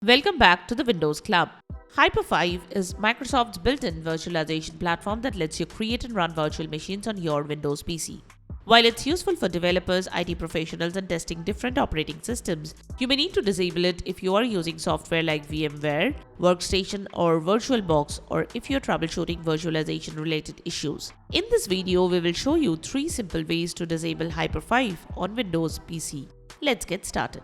Welcome back to the Windows Club. Hyper 5 is Microsoft's built-in virtualization platform that lets you create and run virtual machines on your Windows PC. While it's useful for developers, IT professionals, and testing different operating systems, you may need to disable it if you are using software like VMware Workstation or VirtualBox, or if you're troubleshooting virtualization-related issues. In this video, we will show you 3 simple ways to disable Hyper 5 on Windows PC. Let's get started.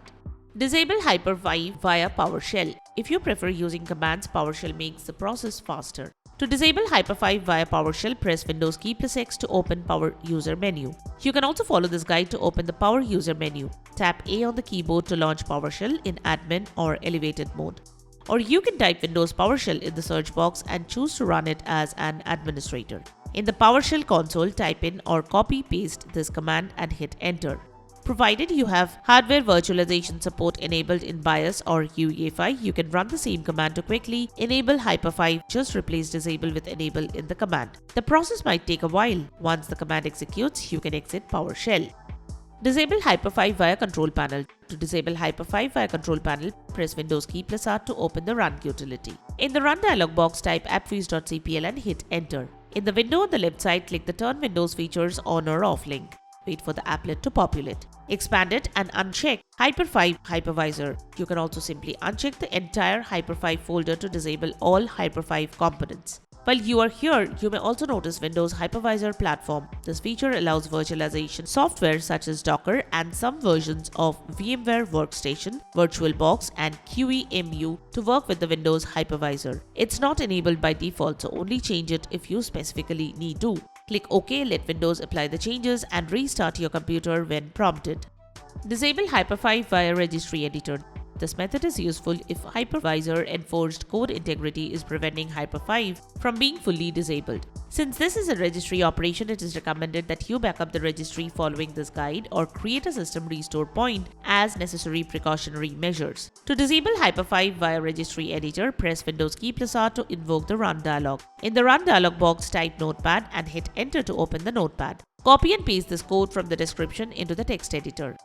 Disable Hyper 5 via PowerShell. If you prefer using commands, PowerShell makes the process faster. To disable Hyper 5 via PowerShell, press Windows key plus X to open Power User menu. You can also follow this guide to open the Power User menu. Tap A on the keyboard to launch PowerShell in admin or elevated mode. Or you can type Windows PowerShell in the search box and choose to run it as an administrator. In the PowerShell console, type in or copy-paste this command and hit enter. Provided you have hardware virtualization support enabled in BIOS or UEFI, you can run the same command to quickly enable Hyper 5. Just replace disable with enable in the command. The process might take a while. Once the command executes, you can exit PowerShell. Disable Hyper 5 via Control Panel. To disable Hyper 5 via Control Panel, press Windows key plus R to open the Run utility. In the Run dialog box, type appfees.cpl and hit enter. In the window on the left side, click the Turn Windows Features On or Off link. Wait for the applet to populate. Expand it and uncheck Hyper 5 Hypervisor. You can also simply uncheck the entire Hyper 5 folder to disable all Hyper 5 components. While you are here, you may also notice Windows Hypervisor platform. This feature allows virtualization software such as Docker and some versions of VMware Workstation, VirtualBox, and QEMU to work with the Windows Hypervisor. It's not enabled by default, so only change it if you specifically need to. Click OK, let Windows apply the changes, and restart your computer when prompted. Disable Hyper 5 via Registry Editor. This method is useful if Hypervisor enforced code integrity is preventing Hyper 5 from being fully disabled. Since this is a registry operation, it is recommended that you back up the registry following this guide or create a system restore point as necessary precautionary measures. To disable Hyper 5 via Registry Editor, press Windows key plus R to invoke the Run dialog. In the Run dialog box, type Notepad and hit Enter to open the Notepad. Copy and paste this code from the description into the text editor.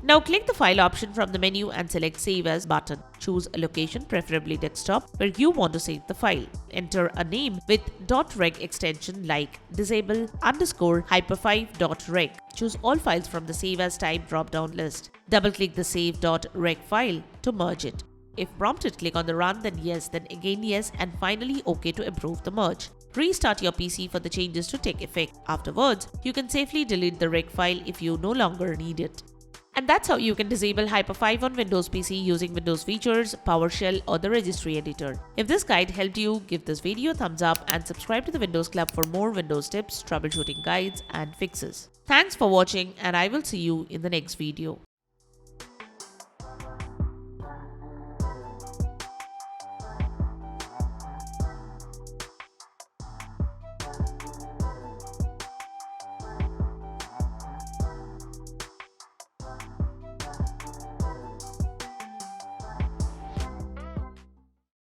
Now click the File option from the menu and select Save As button. Choose a location, preferably desktop, where you want to save the file. Enter a name with .reg extension like disable_hyper5.reg. Choose all files from the Save As type drop-down list. Double-click the save.reg file to merge it. If prompted, click on the Run, then yes, then again yes, and finally OK to approve the merge. Restart your PC for the changes to take effect. Afterwards, you can safely delete the reg file if you no longer need it. And that's how you can disable Hyper 5 on Windows PC using Windows features, PowerShell, or the Registry Editor. If this guide helped you, give this video a thumbs up and subscribe to the Windows Club for more Windows tips, troubleshooting guides, and fixes. Thanks for watching, and I will see you in the next video.